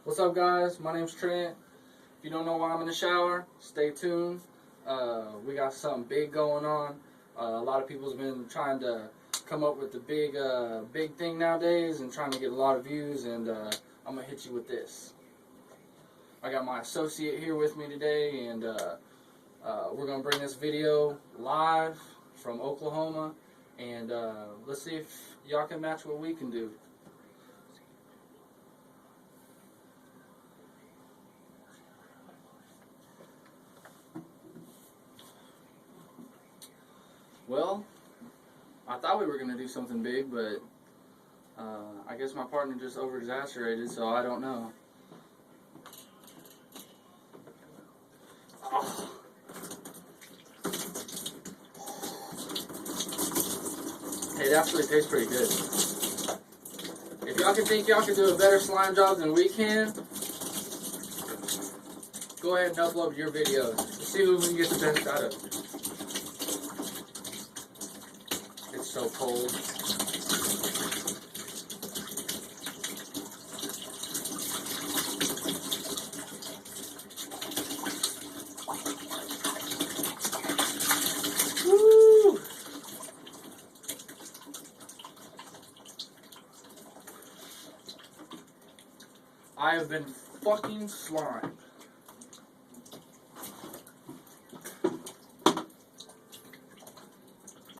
What's up, guys? My name's Trent. If you don't know why I'm in the shower, stay tuned. We got something big going on. A lot of people's been trying to come up with the big thing nowadays and trying to get a lot of views, and I'm gonna hit you with this. I got my associate here with me today, and we're gonna bring this video live from Oklahoma, and let's see if y'all can match what we can do. Well, I thought we were going to do something big, but I guess my partner just over-exaggerated, so I don't know. Oh. Hey, it actually tastes pretty good. If y'all can think y'all can do a better slime job than we can, go ahead and upload your videos. Let's see who we can get the best out of. It's so cold. Woo! I have been fucking slimed.